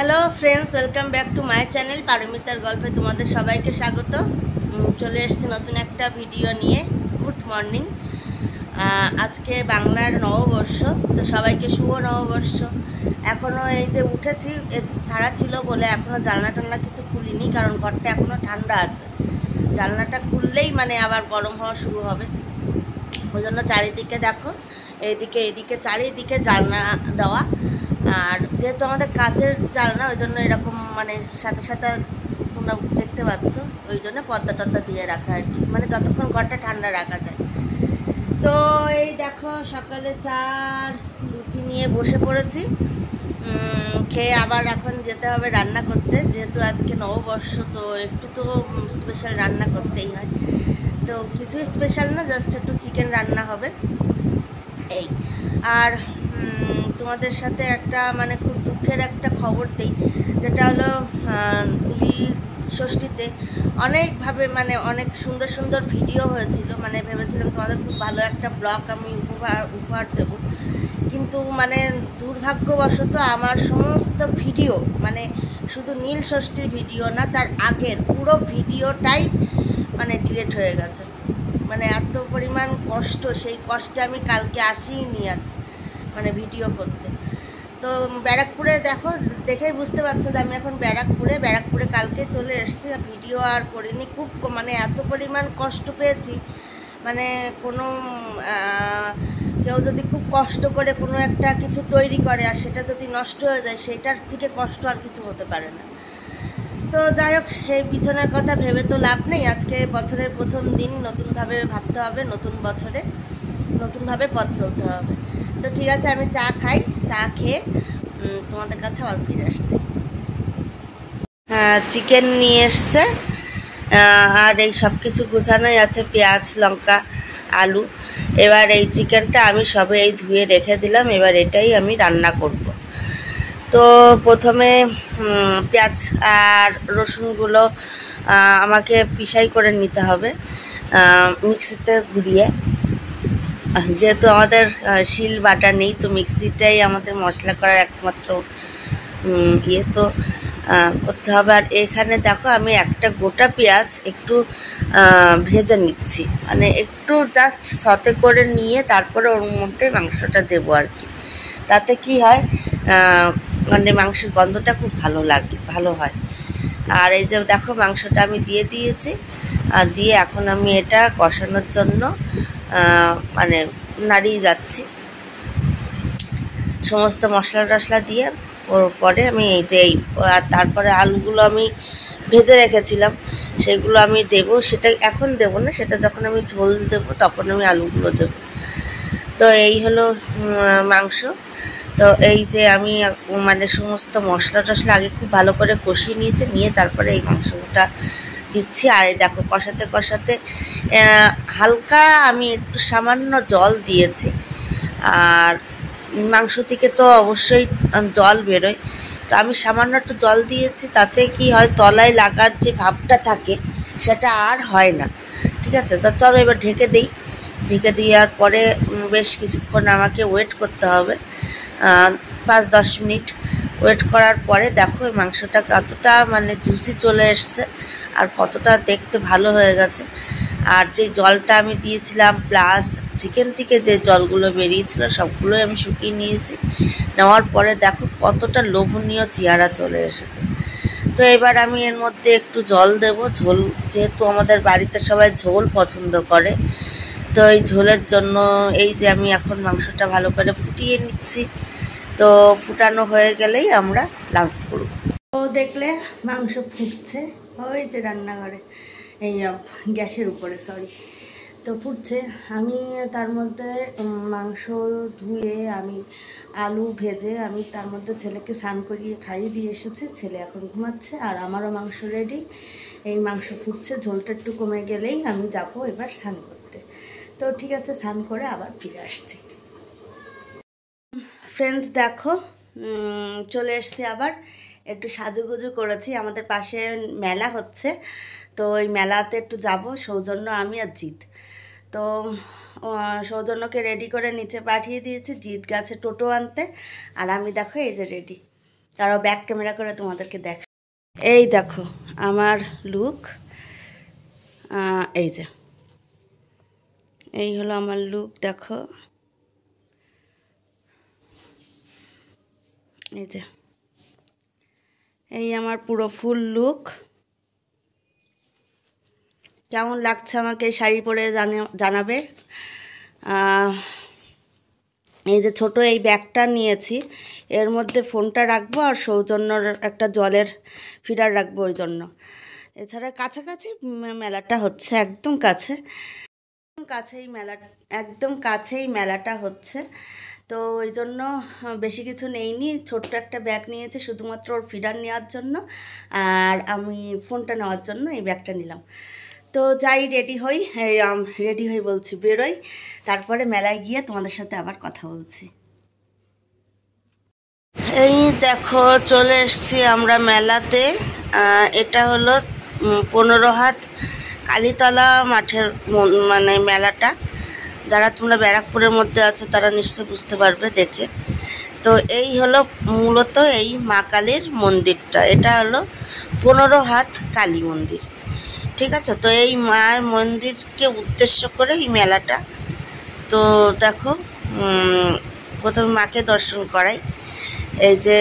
Hello friends, welcome back to my channel পারমিতার গল্পে তোমাদের সবাইকে স্বাগত। চলে এসেছি নতুন একটা ভিডিও নিয়ে। Good morning. আজকে বাংলার নববর্ষ, তো সবাইকে শুভ নববর্ষ। এখনও এই যে উঠেছি, এসি ছাড়া ছিল বলে এখনও জানলা টানলা কিছু খুলিনি, কারণ ঘরটা এখনও ঠান্ডা আছে। জানলাটা খুললেই মানে আবার গরম হওয়া শুরু হবে। ওই জন্য চারিদিকে দেখো, এদিকে চারিদিকে জানলা দেওয়া। আর যেহেতু আমাদের কাচের জানলা, ওই জন্য এরকম মানে সাথে সাথে তোমরা দেখতে পাচ্ছ, ওই জন্য পর্দা টর্দা দিয়ে রাখা আর কি, মানে যতক্ষণ ঘরটা ঠান্ডা রাখা যায়। তো এই দেখো, সকালে চার লুচি নিয়ে বসে পড়েছি। খেয়ে আবার এখন যেতে হবে রান্না করতে, যেহেতু আজকে নববর্ষ, তো একটু তো স্পেশাল রান্না করতেই হয়। তো কিছুই স্পেশাল না, জাস্ট একটু চিকেন রান্না হবে এই। আর তোমাদের সাথে একটা মানে খুব দুঃখের একটা খবর দিই, যেটা হলো হুলি ষষ্ঠীতে অনেকভাবে মানে অনেক সুন্দর সুন্দর ভিডিও হয়েছিল। মানে ভেবেছিলাম তোমাদের খুব ভালো একটা ব্লগ আমি উপহার দেবো, কিন্তু মানে দুর্ভাগ্যবশত আমার সমস্ত ভিডিও, মানে শুধু নীল ষষ্ঠীর ভিডিও না, তার আগের পুরো ভিডিওটাই মানে ডিলিট হয়ে গেছে। মানে এত পরিমাণ কষ্ট, সেই কষ্টে আমি কালকে আসিনি আর মানে ভিডিও করতে। তো ব্যারাকপুরে দেখো, দেখেই বুঝতে পারছো যে আমি এখন ব্যারাকপুরে কালকে চলে এসেছি, ভিডিও আর করিনি। খুব মানে এত পরিমাণ কষ্ট পেয়েছি, মানে কোনো কেউ যদি খুব কষ্ট করে কোনো একটা কিছু তৈরি করে আর সেটা যদি নষ্ট হয়ে যায়, সেটার থেকে কষ্ট আর কিছু হতে পারে না। তো যাই হোক, সেই পিছনের কথা ভেবে তো লাভ নেই। আজকে বছরের প্রথম দিন, নতুনভাবে ভাবতে হবে, নতুন বছরে নতুনভাবে পথ চলতে হবে। তো ঠিক আছে, আমি চা খাই, চা খেয়ে তোমাদের কাছে আবার ফিরে আসছি। চিকেন নিয়ে এসছে, আর এই সব কিছু গোছানোই আছে, পেঁয়াজ, লঙ্কা, আলু। এবার এই চিকেনটা আমি সবে এই ধুয়ে রেখে দিলাম, এবার এটাই আমি রান্না করব। তো প্রথমে পেঁয়াজ আর রসুনগুলো আমাকে পিষাই করে নিতে হবে মিক্সিতে ঘুরিয়ে। যেহেতু আমাদের শিল বাটা নেই, তো মিক্সিটাই আমাদের মশলা করার একমাত্র ইয়ে, তো করতে হবে। আর এখানে দেখো, আমি একটা গোটা পেঁয়াজ একটু ভেজে নিচ্ছি, মানে একটু জাস্ট সতে করে নিয়ে তারপরে ওর মধ্যে মাংসটা দেবো আর কি। তাতে কি হয়, মানে মাংসের গন্ধটা খুব ভালো হয়। আর এই যে দেখো, মাংসটা আমি দিয়ে দিয়েছি, আর দিয়ে এখন আমি এটা কষানোর জন্য মানে নাড়িয়ে যাচ্ছি সমস্ত মশলা টশলা দিয়ে। ওর পরে আমি এই যে আর তারপরে আলুগুলো আমি ভেজে রেখেছিলাম, সেগুলো আমি দেবো। সেটা এখন দেবো না, সেটা যখন আমি ঝোল দেবো তখন আমি আলুগুলো দেবো। তো এই হলো মাংস। তো এই যে আমি মানে সমস্ত মশলা টশলা আগে খুব ভালো করে কষিয়ে নিয়ে তারপরে এই মাংসটা দিচ্ছি। আর এই দেখো, কষাতে কষাতে হালকা আমি একটু সামান্য জল দিয়েছি। আর মাংস থেকে তো অবশ্যই জল বেরোয়, তো আমি সামান্য একটু জল দিয়েছি। তাতে কি হয়, তলায় লাগার যে ভাবটা থাকে সেটা আর হয় না। ঠিক আছে, তো চলো এবার ঢেকে দিই। ঢেকে দেওয়ার পরে বেশ কিছুক্ষণ আমাকে ওয়েট করতে হবে, 5-10 মিনিট ওয়েট করার পরে দেখো মাংসটা কতটা মানে জুসি চলে এসছে, আর কতটা দেখতে ভালো হয়ে গেছে। আর যে জলটা আমি দিয়েছিলাম প্লাস চিকেন থেকে যে জলগুলো বেরিয়েছিল সবগুলোই আমি শুকিয়ে নিয়েছি। নেওয়ার পরে দেখো কতটা লোভনীয় চেহারা চলে এসেছে। তো এবার আমি এর মধ্যে একটু জল দেব, ঝোল, যেহেতু আমাদের বাড়িতে সবাই ঝোল পছন্দ করে। তো এই ঝোলের জন্য এই যে আমি এখন মাংসটা ভালো করে ফুটিয়ে নিচ্ছি। তো ফুটানো হয়ে গেলেই আমরা লাঞ্চ করব। তো দেখলে মাংস ফুটছে, ওই যে রান্নাঘরে, এই গ্যাসের উপরে, সরি। তো ফুটছে, আমি তার মধ্যে মাংস ধুয়ে আমি আলু ভেজে আমি তার মধ্যে ছেলেকে স্নান করিয়ে খাইয়ে দিয়ে এসেছি। ছেলে এখন ঘুমাচ্ছে, আর আমারও মাংস রেডি। এই মাংস ফুটছে, ঝোলটা একটু কমে গেলেই আমি যাবো এবার স্নান করতে। তো ঠিক আছে, স্নান করে আবার ফিরে আসছি। ফ্রেন্ডস দেখো, চলে এসছি আবার। একটু সাজুগুজু করেছি, আমাদের পাশে মেলা হচ্ছে, তো ওই মেলাতে একটু যাব, সৌজন্য, আমি আর জিৎ। তো সৌজন্যকে রেডি করে নিচে পাঠিয়ে দিয়েছি, জিৎ গেছে টোটো আনতে, আর আমি দেখো এই যে রেডি। তারাও ব্যাক ক্যামেরা করে তোমাদেরকে দেখ। এই দেখো আমার লুক, এই যে এই হলো আমার লুক। দেখো এই যে এই আমার পুরো ফুল লুক। কেমন লাগছে আমাকে এই শাড়ি পরে জানাবে। এই যে ছোট এই ব্যাগটা নিয়েছি, এর মধ্যে ফোনটা রাখবো আর সৌজন্যর একটা জলের ফিডার রাখবো ওই জন্য। এছাড়া কাছাকাছি মেলাটা হচ্ছে, একদম কাছেই মেলাটা হচ্ছে। তো ওই জন্য বেশি কিছু নেইনি, ছোট্ট একটা ব্যাগ নিয়েছি শুধুমাত্র ওর ফিডার নেওয়ার জন্য আর আমি ফোনটা নেওয়ার জন্য এই ব্যাগটা নিলাম। তো যাই রেডি হই বলছি, বেরোই, তারপরে মেলায় গিয়ে তোমাদের সাথে আবার কথা বলছি। এই দেখো চলে এসছি আমরা মেলাতে। এটা হলো 15 হাত কালীতলা মাঠের মানে মেলাটা। যারা তোমরা ব্যারাকপুরের মধ্যে আছো তারা নিশ্চয়ই বুঝতে পারবে দেখে। তো এই হলো মূলত এই মা কালীর মন্দিরটা। এটা হলো 15 হাত কালী মন্দির, ঠিক আছে। তো এই মায়ের মন্দিরকে উদ্দেশ্য করে এই মেলাটা। তো দেখো প্রথমে মাকে দর্শন করাই। এই যে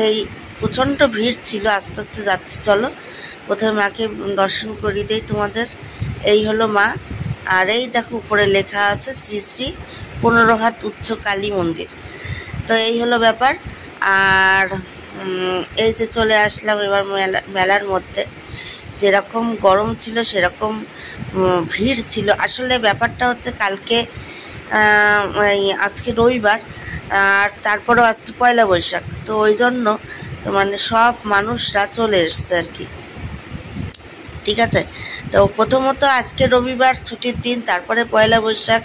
এই প্রচণ্ড ভিড় ছিল, আস্তে আস্তে যাচ্ছে, চলো প্রথমে মাকে দর্শন করিয়ে দেই তোমাদের। এই হলো মা, আর এই দেখো উপরে লেখা আছে শ্রী শ্রী 15 হাত উচ্চ কালী মন্দির। তো এই হলো ব্যাপার। আর এই যে চলে আসলাম এবার মেলার মধ্যে। যেরকম গরম ছিল সেরকম ভিড় ছিল। আসলে ব্যাপারটা হচ্ছে কালকে আজকে রবিবার আর তারপরেও আজকে পয়লা বৈশাখ, তো ওই জন্য মানে সব মানুষরা চলে এসছে আর কি, ঠিক আছে। তো প্রথমত আজকে রবিবার ছুটির দিন, তারপরে পয়লা বৈশাখ,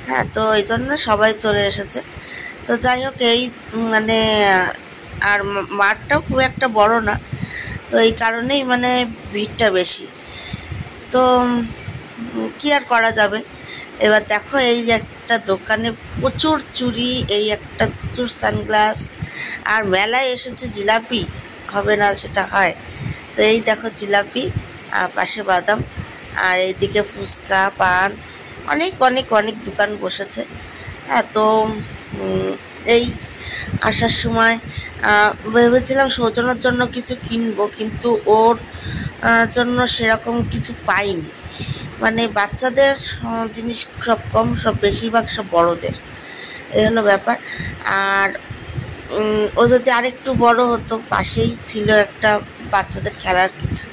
হ্যাঁ, তো ওই জন্য সবাই চলে এসেছে। তো যাই হোক এই মানে আর মাঠটাও খুব একটা বড় না, তো এই কারণেই মানে ভিড়টা বেশি। তো কি আর করা যাবে। এবার দেখো এই যে একটা দোকানে প্রচুর চুড়ি, এই একটা প্রচুর সানগ্লাস, আর মেলায় এসেছে জিলাপি, হবে না সেটা হয়। তো এই দেখো জিলাপি, পাশে বাদাম, আর এইদিকে ফুচকা, পান, অনেক অনেক অনেক দোকান বসেছে। হ্যাঁ, তো এই আসার সময় ভেবেছিলাম সৌজন্যর জন্য কিছু কিনবো, কিন্তু ওর জন্য সেরকম কিছু পাইনি। মানে বাচ্চাদের জিনিস সব কম, সব বেশিরভাগ সব বড়োদের, এই হলো ব্যাপার। আর ও যদি আরেকটু বড় হতো, পাশেই ছিল একটা বাচ্চাদের খেলার কিছু,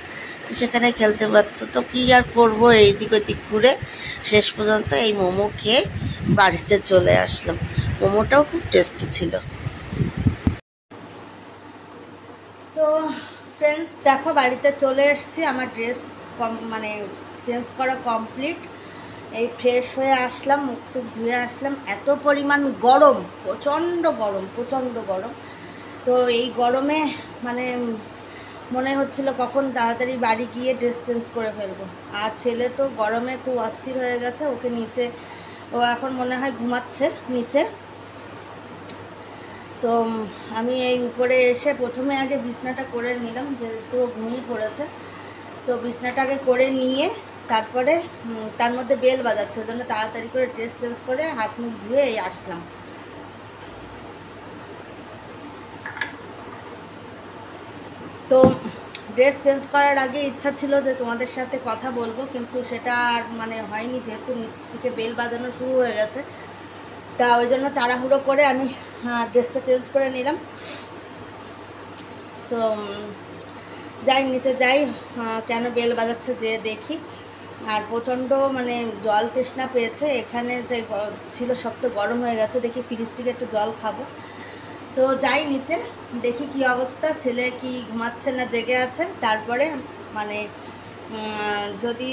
তো সেখানে খেলতে পারতো। তো কী আর করবো, এই দিক ওদিক ঘুরে শেষ পর্যন্ত এই মোমো খেয়ে বাড়িতে চলে আসলাম। মোমোটাও খুব টেস্টি ছিল। তো ফ্রেন্ডস দেখো বাড়িতে চলে এসেছি, আমার ড্রেস মানে চেঞ্জ করা কমপ্লিট। এই ফ্রেশ হয়ে আসলাম, মুখ টুক ধুয়ে আসলাম। এত পরিমাণ গরম, প্রচণ্ড গরম। তো এই গরমে মানে মনে হচ্ছিল কখন তাড়াতাড়ি বাড়ি গিয়ে ড্রেস চেঞ্জ করে ফেলবো। আর ছেলে তো গরমে খুব অস্থির হয়ে গেছে, ওকে নিচে, ও এখন মনে হয় ঘুমাচ্ছে নিচে। তো আমি এই উপরে এসে প্রথমে আগে বিছনাটা করে নিলাম, যেহেতু ঘুমিয়ে পড়েছে। তো বিছনাটাকে করে নিয়ে তারপরে তার মধ্যে বেল বাজাচ্ছে, ওই জন্য তাড়াতাড়ি করে ড্রেস চেঞ্জ করে হাত মুখ ধুয়ে এই আসলাম। তো ড্রেস চেঞ্জ করার আগে ইচ্ছা ছিল যে তোমাদের সাথে কথা বলবো, কিন্তু সেটা আর মানে হয়নি, যেহেতু নিচ থেকে বেল বাজানো শুরু হয়ে গেছে। তা ওই জন্য তাড়াহুড়ো করে আমি ড্রেসটা চেঞ্জ করে নিলাম। তো যাই নিচে যাই, কেন বেল বাজাচ্ছে যে দেখি। আর প্রচণ্ড মানে জল তৃষ্ণা পেয়েছে, এখানে যে ছিল সব তো গরম হয়ে গেছে, দেখি ফ্রিজ থেকে একটু জল খাবো। তো যাই নিচে, দেখি কি অবস্থা, ছেলে কি ঘুমাচ্ছে না জেগে আছে। তারপরে মানে যদি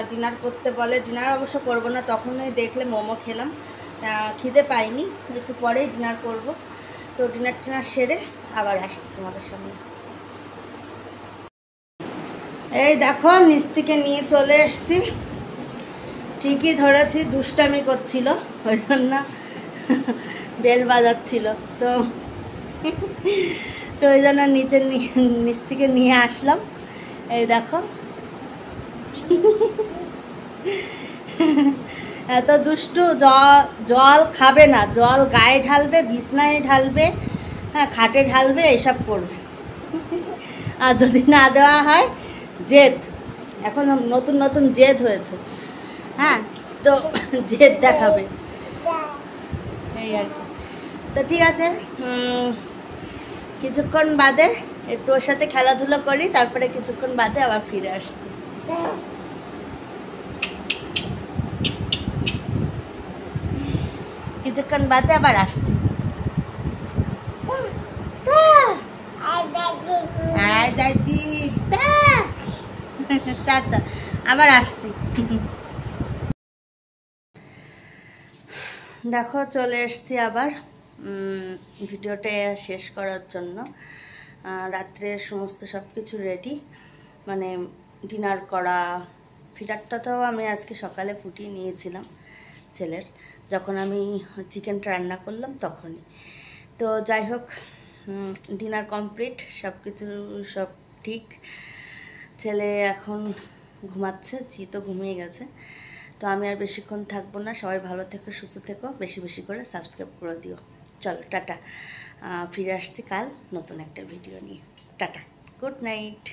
ডিনার করতে বলে, ডিনার অবশ্য করবো না, তখনই দেখলে মোমো খেলাম, খিদে পাইনি, একটু পরেই ডিনার করব। তো ডিনার সেরে আবার আসছি তোমাদের সামনে। এই দেখো নিচ থেকে নিয়ে চলে এসছি, ঠিকই ধরেছি, দুষ্টামি করছিল, ওই জন্য বেল বাজাচ্ছিল। তো তো ওই জন্য নিচ থেকে নিয়ে আসলাম। এই দেখো এত দুষ্টু, জল খাবে না, জল গায়ে ঢালবে, বিছনায় ঢালবে, হ্যাঁ খাটে ঢালবে, এইসব করবে। আর যদি না দেওয়া হয় জেদ, এখন নতুন নতুন জেদ হয়েছে, হ্যাঁ তো জেদ দেখাবে এই আর কি। তো ঠিক আছে, কিছুক্ষণ বাদে একটু ওর সাথে খেলাধুলো করি, তারপরে কিছুক্ষণ বাদে আবার ফিরে আসছি। কিছুক্ষণ বাদে আবার আসছি। আবার আসছি। দেখো চলে এসছি আবার ভিডিওটা শেষ করার জন্য। রাত্রে সমস্ত সব কিছু রেডি, মানে ডিনার করা। ফিডারটা তো আমি আজকে সকালে ফুটিয়ে নিয়েছিলাম ছেলের, যখন আমি চিকেনটা রান্না করলাম তখনই। তো যাই হোক, ডিনার কমপ্লিট, সব কিছু সব ঠিক। ছেলে এখন ঘুমাচ্ছে, তো ঘুমিয়ে গেছে। তো আমি আর বেশিক্ষণ থাকবো না। সবাই ভালো থেকো, সুস্থ থেকো, বেশি বেশি করে সাবস্ক্রাইব করে দিও। চলো টাটা, ফিরে আসছি কাল নতুন একটা ভিডিও নিয়ে। Tata, good night.